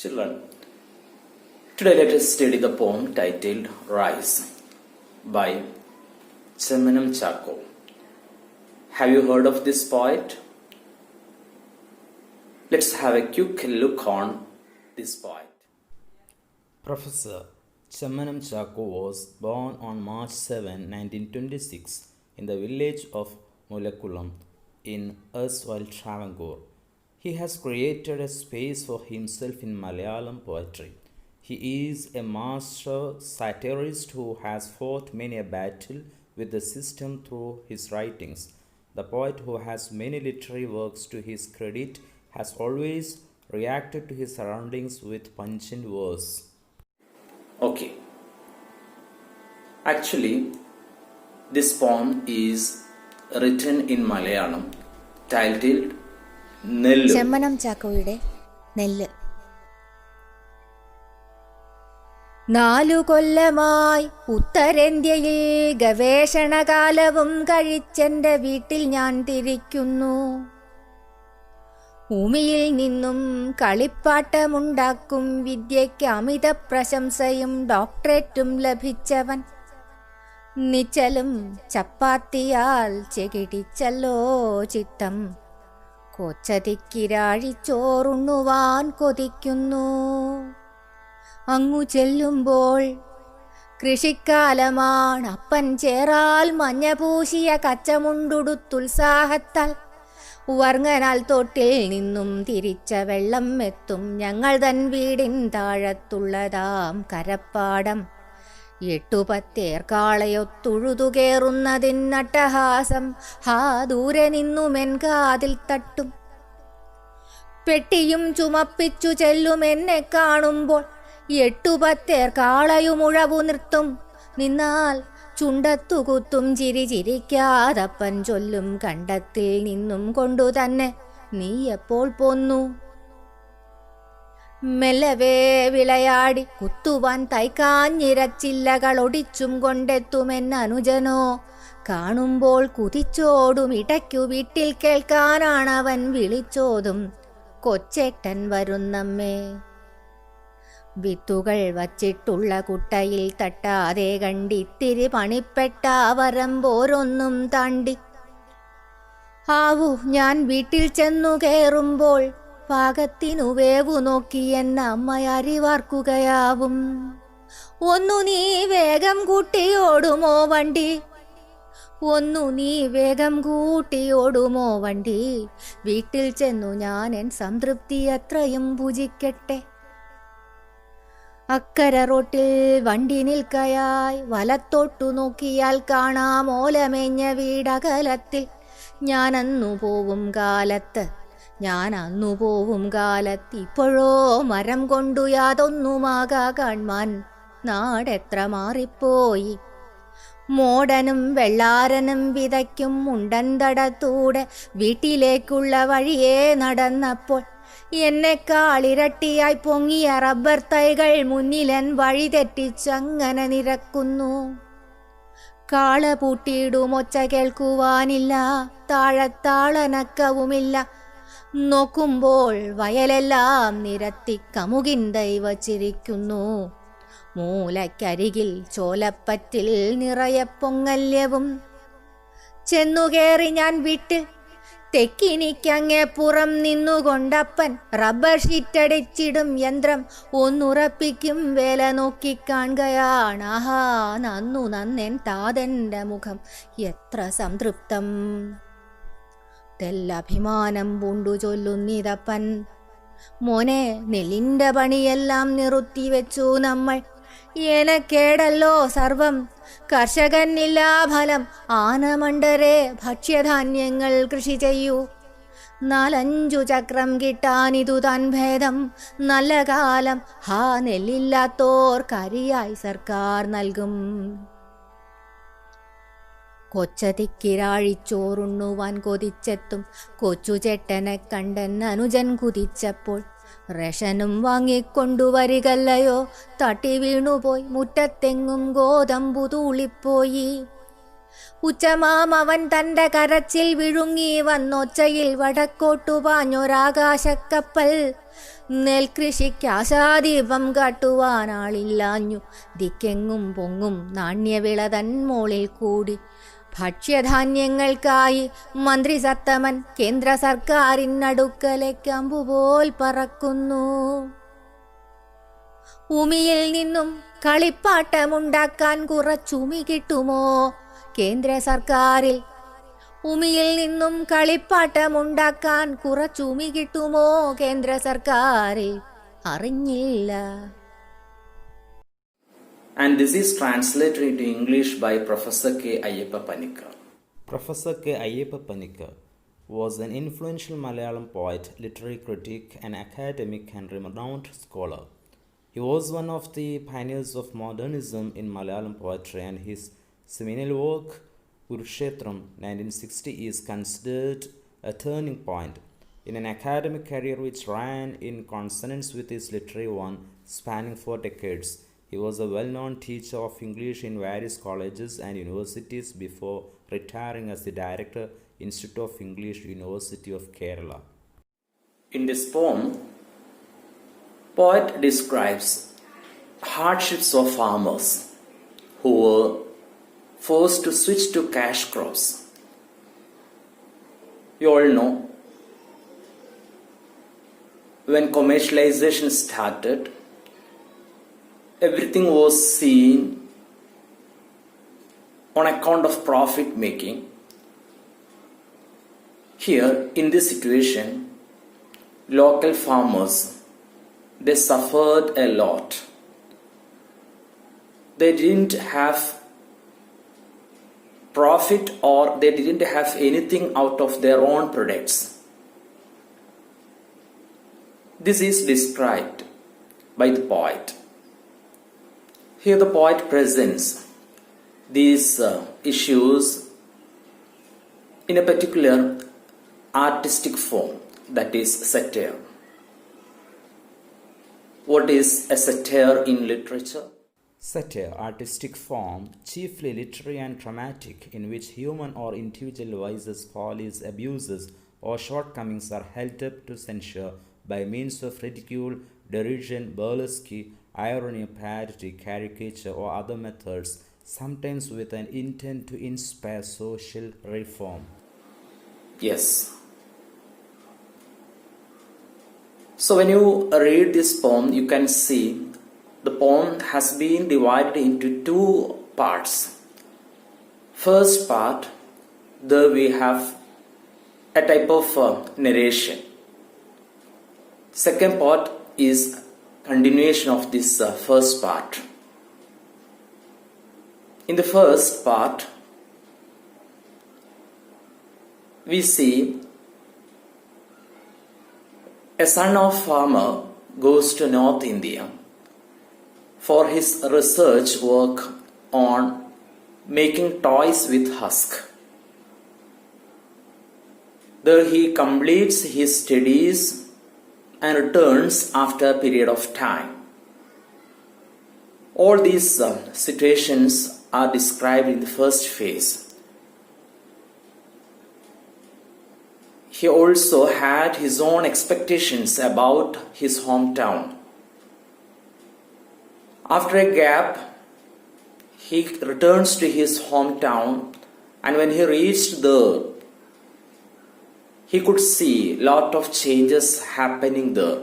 Children, today let us study the poem titled Rise by Chemmanam Chacko. Have you heard of this poet? Let's have a quick look on this poet. Professor Chemmanam Chacko was born on March 7, 1926 in the village of Mulakkulam in erstwhile Travancore. He has created a space for himself in Malayalam poetry. He is a master satirist who has fought many a battle with the system through his writings. The poet, who has many literary works to his credit, has always reacted to his surroundings with pungent verse. Okay. Actually, this poem is written in Malayalam, titled നെല്ല്. ചെമ്മനം ചാക്കോയുടെ നെല്ല്. 4 കൊല്ലമായി ഉത്തരേന്ത്യയിൽ ഗവേഷണകാലവും കഴിച്ചെന്റെ വീട്ടിൽ ഞാൻ തിരിക്കുന്നു. ഭൂമിയിൽ നിന്നും കളിപ്പാട്ടമുണ്ടാക്കും വിദ്യയ്ക്ക് അമിത പ്രശംസയും ഡോക്ടറേറ്റും ലഭിച്ചവൻ. നിച്ചലും ചപ്പാത്തിയാൽ ചെകിടിച്ചല്ലോ ചിത്തം. കൊച്ചതിക്കിരാഴിച്ചോറുണ്ണുവാൻ കൊതിക്കുന്നു. അങ്ങു ചെല്ലുമ്പോൾ കൃഷിക്കാലമാണ്. അപ്പൻ ചേറാൽ മഞ്ഞ പൂശിയ കച്ചമുണ്ടുടുത്തുത്സാഹത്താൽ വർങ്ങനാൽ തോട്ടിൽ നിന്നും തിരിച്ച വെള്ളം എത്തും. ഞങ്ങൾ തൻ വീടിൻ താഴത്തുള്ളതാം കരപ്പാടം. 8-10 ഏർക്കാളയൊത്തുഴുതുകേറുന്നതിനട്ടഹാസം ഹാ ദൂരെ നിന്നുമെൻ കാതിൽ തട്ടും. പെട്ടിയും ചുമപ്പിച്ചു ചെല്ലുമെന്നെ കാണുമ്പോൾ 8-10 ഏർക്കാളയുമുഴവു നിർത്തും. നിന്നാൽ ചുണ്ടത്തു കുത്തും ചിരി ചിരിക്കാതപ്പൻ ചൊല്ലും, കണ്ടത്തിൽ നിന്നും കൊണ്ടു തന്നെ നീ എപ്പോൾ പോന്നു. മെല്ലവേ വിളയാടി കുത്തുവാൻ തൈക്കാഞ്ഞിരച്ചില്ലകൾ ഒടിച്ചും കൊണ്ടെത്തുമെന്നനുജനോ കാണുമ്പോൾ കുതിച്ചോടും. ഇടയ്ക്കു വീട്ടിൽ കേൾക്കാനാണവൻ വിളിച്ചോതും, കൊച്ചേട്ടൻ വരുന്നമ്മേ. വിത്തുകൾ വച്ചിട്ടുള്ള കുട്ടയിൽ തട്ടാതെ കണ്ടിത്തിരി പണിപ്പെട്ട വരമ്പോരൊന്നും താണ്ടി. ആവു ഞാൻ വീട്ടിൽ ചെന്നു കയറുമ്പോൾ പാകത്തിനു വേവു നോക്കി എന്ന അമ്മ അരിവാർക്കുകയാവും. ഒന്നു നീ വേഗം കൂട്ടിയോടുമോ വണ്ടി, ഒന്നു നീ വേഗം കൂട്ടിയോടുമോ വണ്ടി. വീട്ടിൽ ചെന്നു ഞാൻ എൻ സംതൃപ്തി അത്രയും ഭുജിക്കട്ടെ. അക്കര റോട്ടിൽ വണ്ടി നിൽക്കയായി വലത്തോട്ടു നോക്കിയാൽ കാണാം ഓലമേഞ്ഞ വീടകലത്തിൽ. ഞാൻ അന്നു പോവും കാലത്ത് ഇപ്പോഴോ മരം കൊണ്ടു യാതൊന്നുമാകാ കാൺമാൻ. നാടെത്ര മാറിപ്പോയി. മോടനും വെള്ളാരനും വിതയ്ക്കും മുണ്ടന്തടത്തൂടെ വീട്ടിലേക്കുള്ള വഴിയേ നടന്നപ്പോൾ എന്നെക്കാളിരട്ടിയായി പൊങ്ങിയ റബ്ബർ തൈകൾ മുന്നിലൻ വഴി തെറ്റിച്ചങ്ങനെ നിരക്കുന്നു. കാള പൂട്ടിയിടുമൊച്ച കേൾക്കുവാനില്ല, താഴത്താളനക്കവുമില്ല. നോക്കുമ്പോൾ വയലെല്ലാം നിരത്തി കമുകിൻ തൈ വച്ചിരിക്കുന്നു. മൂലക്കരികിൽ ചോലപ്പറ്റിൽ നിറയെ പൊങ്ങല്യവും. ചെന്നുകേറി ഞാൻ വീട്ടിൽ. തെക്കിനിക്കങ്ങേ പുറം നിന്നുകൊണ്ടപ്പൻ റബ്ബർ ഷീറ്റടിച്ചിടും യന്ത്രം ഒന്നുറപ്പിക്കും വേല നോക്കിക്കാണുകയാണ്. ആഹാ നന്നു നന്നെൻ താതൻ്റെ മുഖം എത്ര സംതൃപ്തം. തെല്ലഭിമാനം പൂണ്ടു ചൊല്ലുന്നിതപ്പൻ, മോനെ നെല്ലിൻ്റെ പണിയെല്ലാം നിറുത്തിവെച്ചു നമ്മൾ. ഏനക്കേടല്ലോ സർവം, കർഷകനില്ലാ ഫലം. ആനമണ്ടരെ ഭക്ഷ്യധാന്യങ്ങൾ കൃഷി ചെയ്യൂ. 4-5 ചക്രം കിട്ടാനിതു താൻ ഭേദം. നല്ല കാലം ഹാ നെല്ലില്ലാത്തോർക്കരിയായി സർക്കാർ നൽകും. കൊച്ചതിക്കിരാഴിച്ചോറുണ്ണുവാൻ കൊതിച്ചെത്തും കൊച്ചുചേട്ടനെ കണ്ടെൻ അനുജൻ കുതിച്ചപ്പോൾ. റേഷനും വാങ്ങിക്കൊണ്ടുവരികല്ലയോ, തട്ടി വീണുപോയി മുറ്റത്തെങ്ങും ഗോതമ്പു തൂളിപ്പോയി. ഉച്ചമാം അവൻ തൻ്റെ കരച്ചിൽ വിഴുങ്ങി വന്നൊച്ചയിൽ വടക്കോട്ടു പാഞ്ഞൊരാകാശക്കപ്പൽ. നെൽകൃഷിക്കാശാദീപം കാട്ടുവാനാളില്ലാഞ്ഞു, ദിക്കെങ്ങും പൊങ്ങും നാണ്യവിള തന്മോളിൽ കൂടി. ഭക്ഷ്യധാന്യങ്ങൾക്കായി മന്ത്രി സത്തമൻ കേന്ദ്ര സർക്കാരിനടുക്കലേക്കമ്പുപോൽ പറക്കുന്നു. ഉമിയിൽ നിന്നും കളിപ്പാട്ടമുണ്ടാക്കാൻ കുറച്ചുമി കിട്ടുമോ കേന്ദ്ര സർക്കാരിൽ? ഉമിയിൽ നിന്നും കളിപ്പാട്ടമുണ്ടാക്കാൻ കുറച്ചുമി കിട്ടുമോ കേന്ദ്ര സർക്കാരിൽ? അറിഞ്ഞില്ല. And this is translated into English by Professor K. Ayyappa Panikkar. Professor K. Ayyappa Panikkar was an influential Malayalam poet, literary critic, and academic and renowned scholar. He was one of the pioneers of modernism in Malayalam poetry, and his seminal work, Kurukshetram 1960, is considered a turning point in an academic career which ran in consonance with his literary one, spanning 4 decades. He was a well-known teacher of English in various colleges and universities before retiring as the director, Institute of English, University of Kerala. In this poem, poet describes hardships of farmers who were forced to switch to cash crops. You all know, when commercialization started, everything was seen on account of profit making. Here, in this situation, local farmers, they suffered a lot. They didn't have profit, or they didn't have anything out of their own products. This is described by the poet. Here the poet presents these issues in a particular artistic form, that is satire. What is a satire in literature? Satire, artistic form, chiefly literary and dramatic, in which human or individual vices, follies, abuses, or shortcomings are held up to censure by means of ridicule, derision, burlesque, irony, parody, caricature, or other methods, sometimes with an intent to inspire social reform. Yes. So when you read this poem, you can see the poem has been divided into 2 parts. First part, there we have a type of narration. Second part is continuation of this first part. In the first part, we see a son of farmer goes to North India for his research work on making toys with husk. There he completes his studies and returns after a period of time. All these situations are described in the first phase. He also had his own expectations about his hometown. After a gap, he returns to his hometown, and when he reached there, he could see a lot of changes happening there.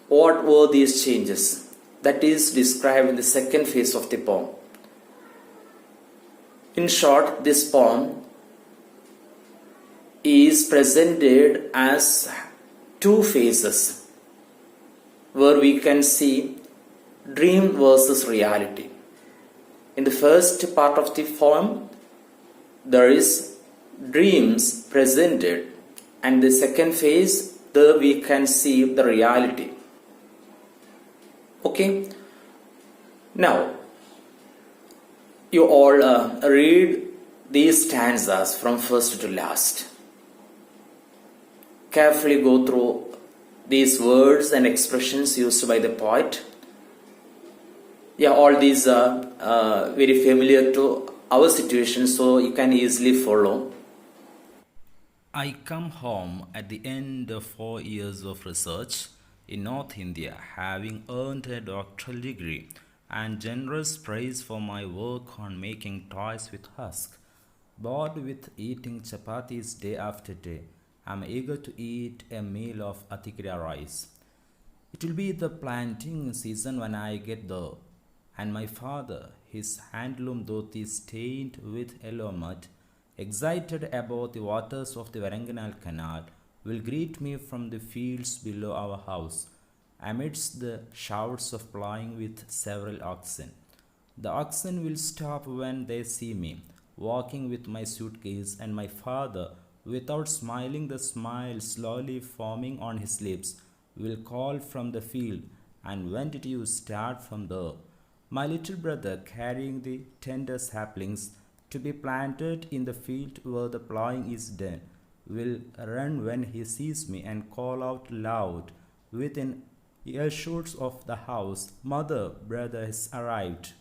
What were these changes? That is described in the second phase of the poem. In short, this poem is presented as 2 phases, where we can see dream versus reality. In the first part of the poem, there is dreams presented, and the second phase, there we can see the reality. Okay, now you all read these stanzas from first to last. Carefully go through these words and expressions used by the poet. Yeah, all these are very familiar to our situation so you can easily follow. I come home at the end of 4 years of research in North India, having earned a doctoral degree and generous praise for my work on making toys with husk. Bored with eating chapatis day after day, I'm eager to eat a meal of atikra rice. It will be the planting season when I get there, and my father, his handloom dhoti stained with yellow mud, excited about the waters of the Varanganal Canal, will greet me from the fields below our house, amidst the shouts of plowing with several oxen. The oxen will stop when they see me, walking with my suitcase, and my father, without smiling the smile slowly forming on his lips, will call from the field, and when did you start from there? My little brother, carrying the tender saplings to be planted in the field where the plowing is done, will run when he sees me and call out loud within earshot of the house, "Mother, brother has arrived."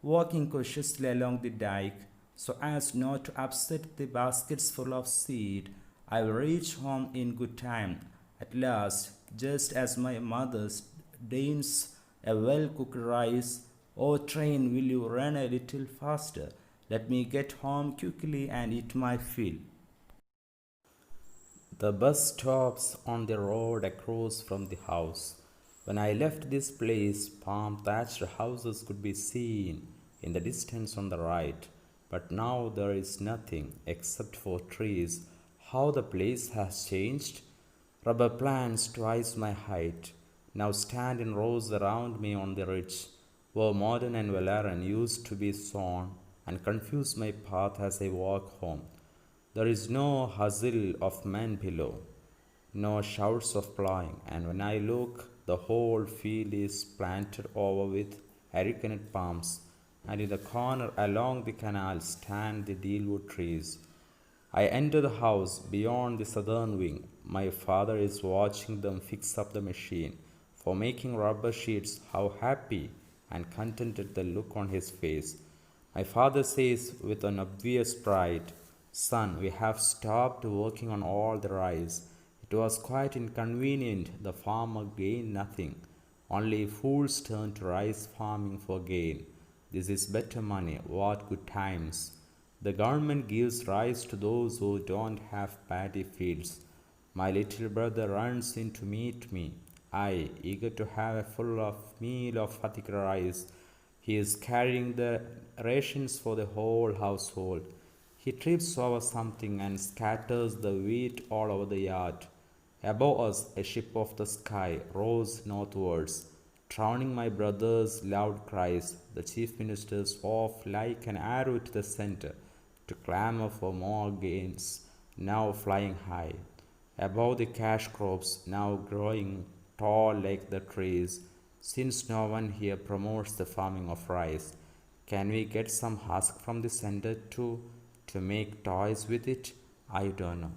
Walking cautiously along the dike so as not to upset the baskets full of seed, I will reach home in good time. At last, just as my mother deigns a well cooked rice, "Oh, train, will you run a little faster? Let me get home quickly and eat my fill." The bus stops on the road across from the house. When I left this place, palm thatched houses could be seen in the distance on the right, but now there is nothing except for trees. How the place has changed! Rubber plants twice my height now stand in rows around me on the ridge, where modern and valerian used to be sown, and confuse my path as I walk home. There is no hustle of men below, no shouts of plowing, and when I look, the whole field is planted over with arecanut palms, and in the corner along the canal stand the dealwood trees. I enter the house beyond the southern wing. My father is watching them fix up the machine for making rubber sheets. How happy and contented the look on his face. My father says with an obvious pride, "Son, we have stopped working on all the rice. It was quite inconvenient. The farmer gained nothing. Only fools turn to rice farming for gain. This is better money. What good times. The government gives rice to those who don't have paddy fields." My little brother runs in to meet me. I, eager to have a full of meal of patikra rice. He is carrying the rations for the whole household. He trips over something and scatters the wheat all over the yard. Above us, a ship of the sky rose northwards, drowning my brother's loud cries. The chief minister's off like an arrow to the center, to clamor for more gains, now flying high. Above the cash crops, now growing tall like the trees, since no one here promotes the farming of rice. Can we get some husk from the center too, to make toys with it? I don't know.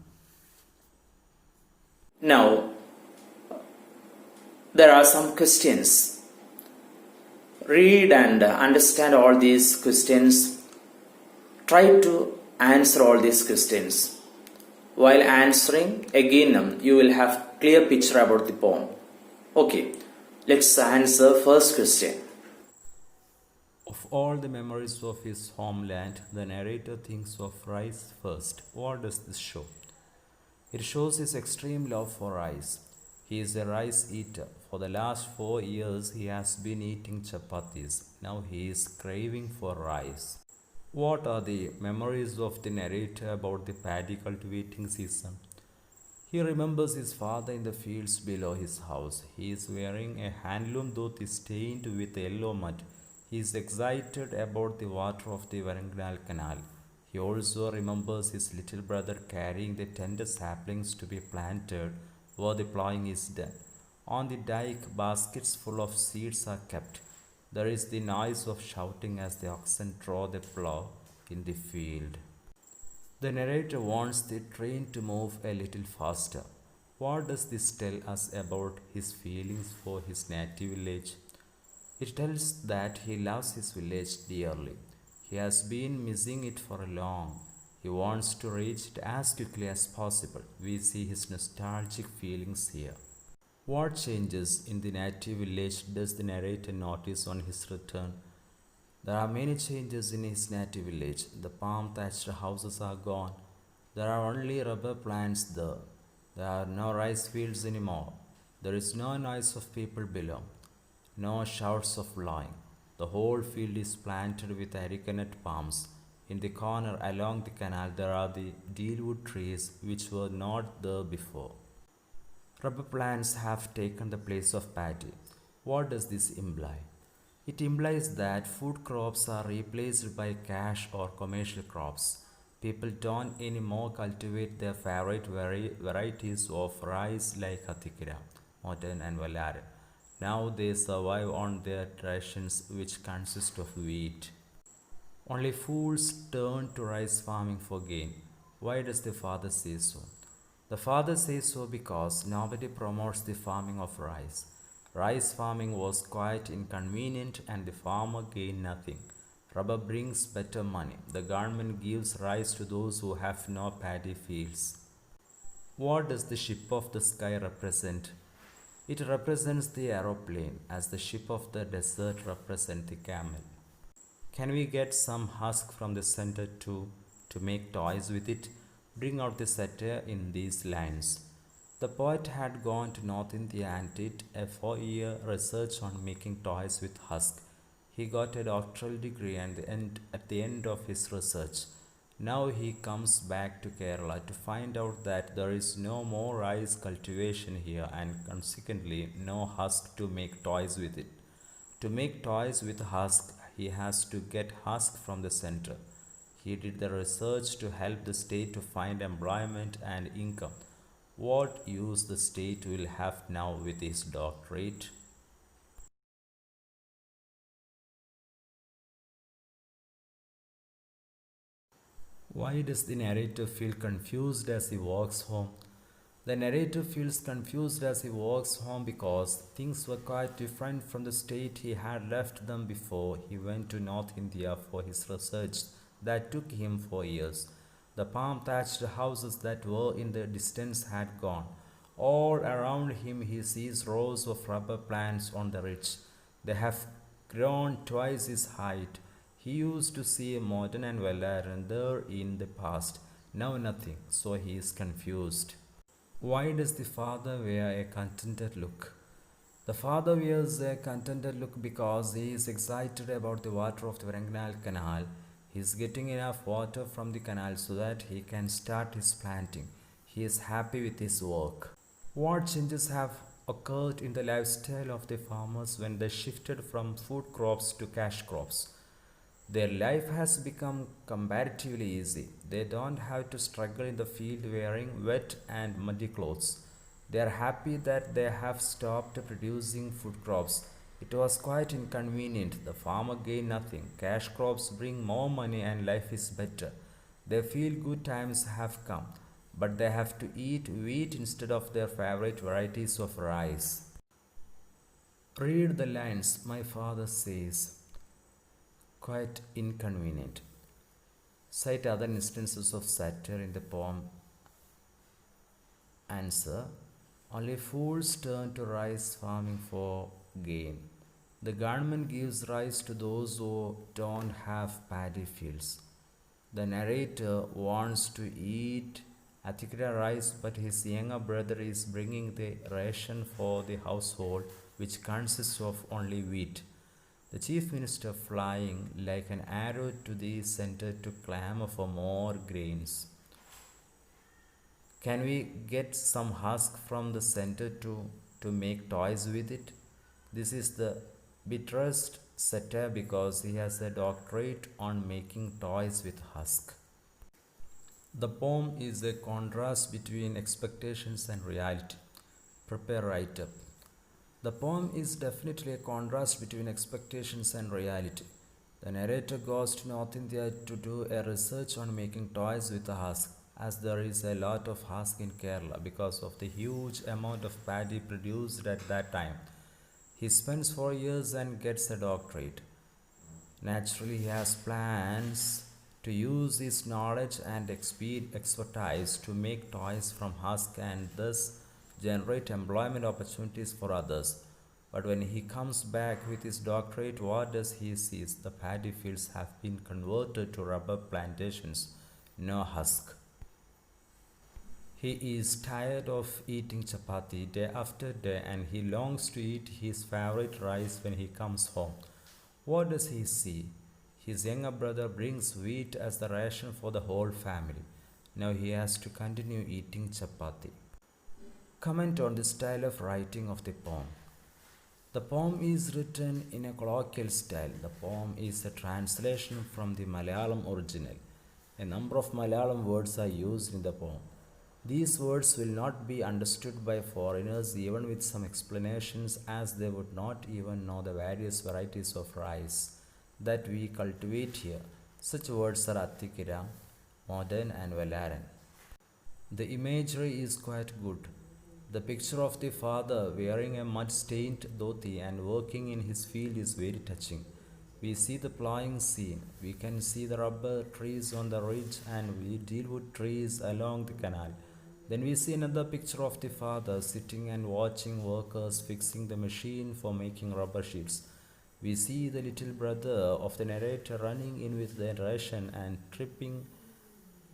Now, there are some questions. Read and understand all these questions. Try to answer all these questions. While answering, again, you will have clear picture about the poem. Okay, let's answer first question. Of all the memories of his homeland, the narrator thinks of rice first. What does this show? It shows his extreme love for rice. He is a rice eater. For the last 4 years, he has been eating chapatis. Now he is craving for rice. What are the memories of the narrator about the paddy cultivating season? He remembers his father in the fields below his house. He is wearing a handloom dhoti stained with yellow mud. He is excited about the water of the Varanganal Canal. He also remembers his little brother carrying the tender saplings to be planted where the plowing is done. On the dike, baskets full of seeds are kept. There is the noise of shouting as the oxen draw the plow in the field. The narrator wants the train to move a little faster. What does this tell us about his feelings for his native village? It tells that he loves his village dearly. He has been missing it for long. He wants to reach it as quickly as possible. We see his nostalgic feelings here. What changes in the native village does the narrator notice on his return? There are many changes in his native village. The palm thatched houses are gone. There are only rubber plants there. There are no rice fields anymore. There is no noise of people below, no shouts of blowing. The whole field is planted with arecanut palms. In the corner along the canal there are the dealwood trees which were not there before. Rubber plants have taken the place of paddy. What does this imply? It implies that food crops are replaced by cash or commercial crops. People don't anymore cultivate their favorite varieties of rice like Hatikira, Motan, and Valaran. Now they survive on their rations, which consist of wheat. Only fools turn to rice farming for gain. Why does the father say so? The father says so because nobody promotes the farming of rice. Rice farming was quite inconvenient and the farmer gained nothing. Rubber brings better money. The government gives rice to those who have no paddy fields. What does the ship of the sky represent? It represents the aeroplane, as the ship of the desert represents the camel. Can we get some husk from the center too, to make toys with it? Bring out the satire in these lines. The poet had gone to North India and did a 4-year research on making toys with husk. He got a doctoral degree and at the end of his research. Now he comes back to Kerala to find out that there is no more rice cultivation here and consequently no husk to make toys with it. To make toys with husk, he has to get husk from the center. He did the research to help the state to find employment and income. What use the state will have now with his doctorate? Why does the narrator feel confused as he walks home? The narrator feels confused as he walks home because things were quite different from the state he had left them before he went to North India for his research that took him 4 years. The palm thatched houses that were in the distance had gone. All around him he sees rows of rubber plants on the ridge. They have grown twice his height. He used to see Modern and Valaran there in the past. Now nothing, so he is confused. Why does the father wear a contented look? The father wears a contented look because he is excited about the water of the Varangal canal. He is getting enough water from the canal so that he can start his planting. He is happy with his work. What changes have occurred in the lifestyle of the farmers when they shifted from food crops to cash crops? Their life has become comparatively easy. They don't have to struggle in the field wearing wet and muddy clothes. They are happy that they have stopped producing food crops. It was quite inconvenient. The farmer gained nothing. Cash crops bring more money and life is better. They feel good times have come, but they have to eat wheat instead of their favorite varieties of rice. Read the lines, my father says. Quite inconvenient. Cite other instances of satire in the poem. Answer. Only fools turn to rice farming for gain. The government gives rice to those who don't have paddy fields. The narrator wants to eat Atikira rice, but his younger brother is bringing the ration for the household, which consists of only wheat. The chief minister flying like an arrow to the center to clamor for more grains. Can we get some husk from the center to make toys with it? This is the bitterest satire because he has a doctorate on making toys with husk. The poem is a contrast between expectations and reality. Prepare write-up. The poem is definitely a contrast between expectations and reality. The narrator goes to North India to do a research on making toys with a husk, as there is a lot of husk in Kerala because of the huge amount of paddy produced at that time. He spends 4 years and gets a doctorate. Naturally, he has plans to use his knowledge and expertise to make toys from husk and thus generate employment opportunities for others. But when he comes back with his doctorate, what does he see? The paddy fields have been converted to rubber plantations, no husk. He is tired of eating chapati day after day and he longs to eat his favorite rice when he comes home. What does he see? His younger brother brings wheat as the ration for the whole family. Now he has to continue eating chapati. Comment on the style of writing of the poem. The poem is written in a colloquial style. The poem is a translation from the Malayalam original. A number of Malayalam words are used in the poem. These words will not be understood by foreigners even with some explanations, as they would not even know the various varieties of rice that we cultivate here. Such words are Attikira, modern and Valaran. The imagery is quite good. The picture of the father wearing a mud-stained dhoti and working in his field is very touching. We see the plowing scene. We can see the rubber trees on the ridge and dealwood trees along the canal. Then we see another picture of the father sitting and watching workers fixing the machine for making rubber sheets. We see the little brother of the narrator running in with the ration and tripping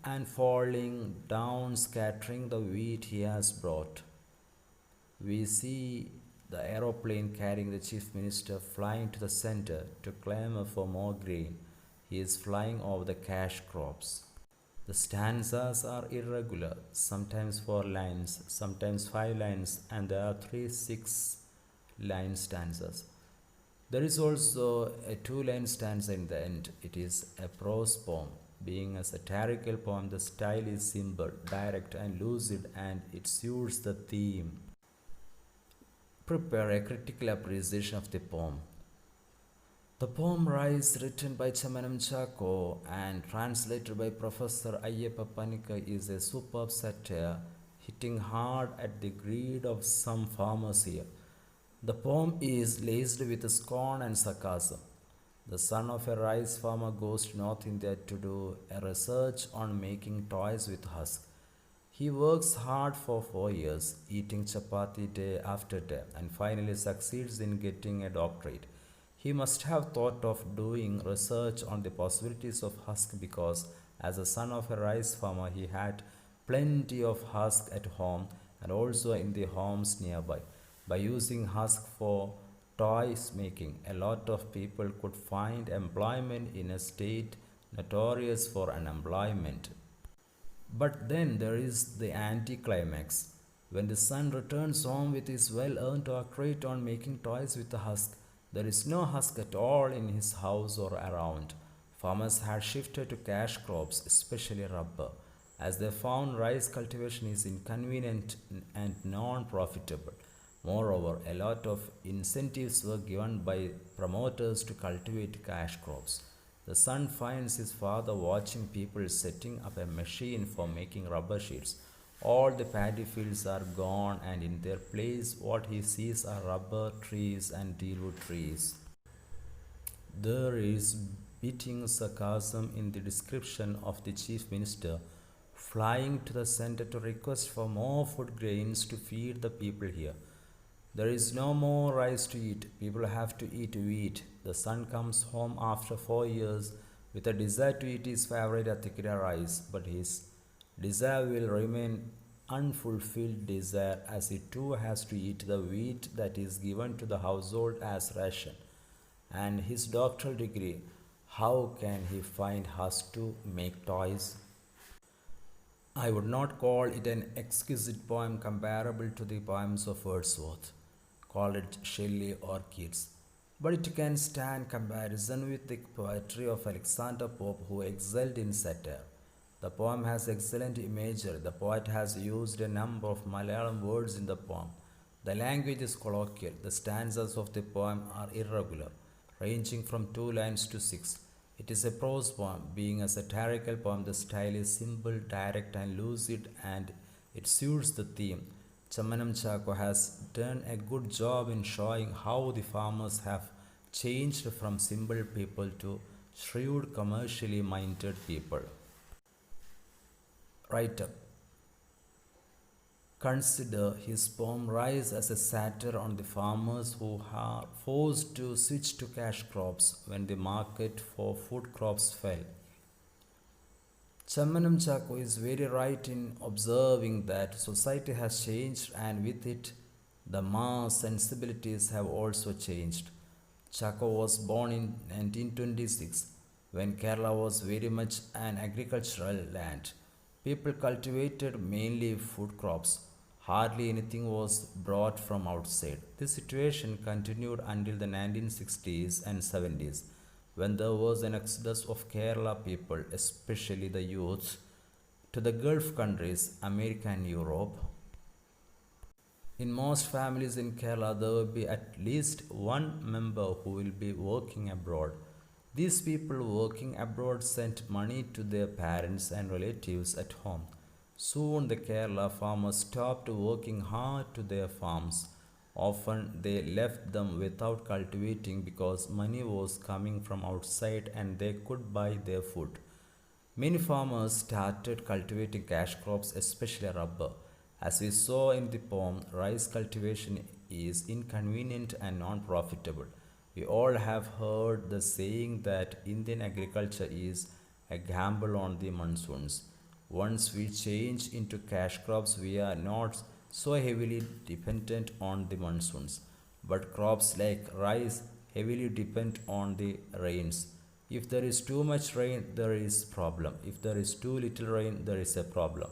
and falling down, scattering the wheat he has brought. We see the aeroplane carrying the chief minister flying to the center to clamor for more grain. He is flying over the cash crops. The stanzas are irregular, sometimes 4 lines, sometimes 5 lines, and there are 3 6-line stanzas. There is also a 2-line stanza in the end. It is a prose poem. Being a satirical poem, the style is simple, direct, and lucid, and it suits the theme. Prepare a critical appreciation of the poem. The poem Rise, written by Chamanam Chako and translated by Professor Ayyappa Panikka, is a superb satire hitting hard at the greed of some farmers here. The poem is laced with scorn and sarcasm. The son of a rice farmer goes to North India to do a research on making toys with husk. He works hard for 4 years, eating chapati day after day, and finally succeeds in getting a doctorate. He must have thought of doing research on the possibilities of husk because, as a son of a rice farmer, he had plenty of husk at home and also in the homes nearby. By using husk for toys making, a lot of people could find employment in a state notorious for unemployment. But then there is the anticlimax. When the son returns home with his well earned doctorate on making toys with the husk, there is no husk at all in his house or around. Farmers had shifted to cash crops, especially rubber, as they found rice cultivation is inconvenient and non profitable. Moreover, a lot of incentives were given by promoters to cultivate cash crops. The son finds his father watching people setting up a machine for making rubber sheets. All the paddy fields are gone, and in their place, what he sees are rubber trees and dealwood trees. There is biting sarcasm in the description of the chief minister flying to the center to request for more food grains to feed the people here. There is no more rice to eat. People have to eat wheat. The son comes home after 4 years with a desire to eat his favorite Atikira rice, but his desire will remain unfulfilled desire, as he too has to eat the wheat that is given to the household as ration. And his doctoral degree, how can he find husk to make toys? I would not call it an exquisite poem comparable to the poems of Wordsworth, call it Shelley or Keats, but it can stand comparison with the poetry of Alexander Pope, who excelled in satire. The poem has excellent imagery. The poet has used a number of Malayalam words in the poem. The language is colloquial. The stanzas of the poem are irregular, ranging from 2 lines to 6. It is a prose poem. Being a satirical poem, the style is simple, direct, and lucid, and it suits the theme. Chamanam Chako has done a good job in showing how the farmers have changed from simple people to shrewd, commercially minded people. Write-up. Consider his poem Rise as a satire on the farmers who are forced to switch to cash crops when the market for food crops fell. Chammanam Chako is very right in observing that society has changed and with it the mass sensibilities have also changed. Chako was born in 1926 when Kerala was very much an agricultural land. People cultivated mainly food crops. Hardly anything was brought from outside. This situation continued until the 1960s and 70s when there was an exodus of Kerala people, especially the youth, to the Gulf countries, America and Europe. In most families in Kerala, there will be at least one member who will be working abroad. These people working abroad sent money to their parents and relatives at home. Soon the Kerala farmers stopped working hard to their farms. Often they left them without cultivating because money was coming from outside and they could buy their food. Many farmers started cultivating cash crops, especially rubber. As we saw in the poem, rice cultivation is inconvenient and non-profitable. We all have heard the saying that Indian agriculture is a gamble on the monsoons. Once we change into cash crops, we are not so heavily dependent on the monsoons. But crops like rice heavily depend on the rains. If there is too much rain, there is problem. If there is too little rain, there is a problem.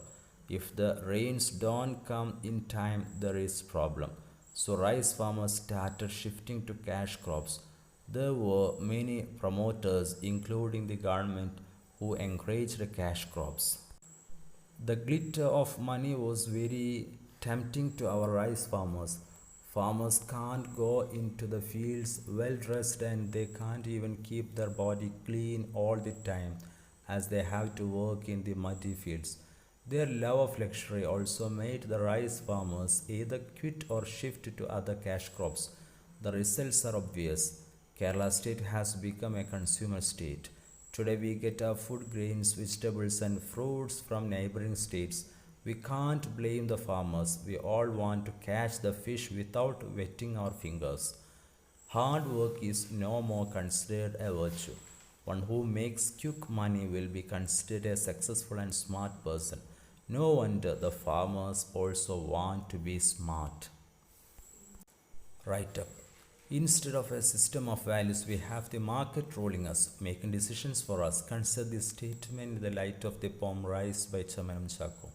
If the rains don't come in time, there is problem. So rice farmers started shifting to cash crops. There were many promoters, including the government, who encouraged cash crops. The glitter of money was very tempting to our rice farmers. Farmers can't go into the fields well dressed and they can't even keep their body clean all the time as they have to work in the muddy fields. Their love of luxury also made the rice farmers either quit or shift to other cash crops. The results are obvious. Kerala state has become a consumer state. Today we get our food grains, vegetables and fruits from neighboring states. We can't blame the farmers. We all want to catch the fish without wetting our fingers. Hard work is no more considered a virtue. One who makes quick money will be considered a successful and smart person. No wonder the farmers also want to be smart. Write-up. Instead of a system of values, we have the market ruling us, making decisions for us. Consider this statement in the light of the poem Rise by Chammanam Chako.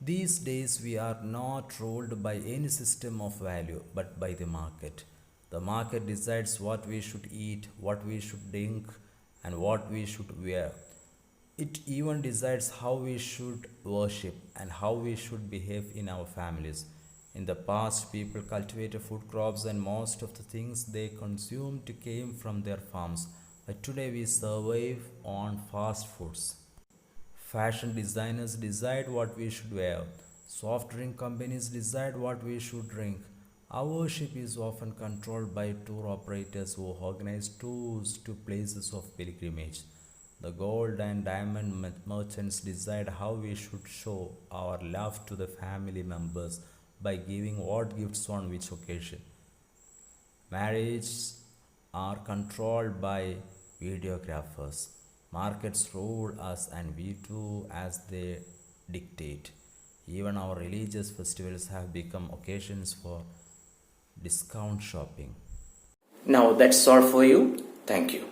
These days we are not ruled by any system of value but by the market. The market decides what we should eat, what we should drink, and what we should wear. It even decides how we should worship and how we should behave in our families. In the past, people cultivated food crops and most of the things they consumed came from their farms. But today we survive on fast foods. Fashion designers decide what we should wear. Soft drink companies decide what we should drink. Our worship is often controlled by tour operators who organize tours to places of pilgrimage. The gold and diamond merchants decide how we should show our love to the family members by giving what gifts on which occasion. Marriages are controlled by videographers. Markets rule us and we do as they dictate. Even our religious festivals have become occasions for discount shopping. Now that's all for you. Thank you.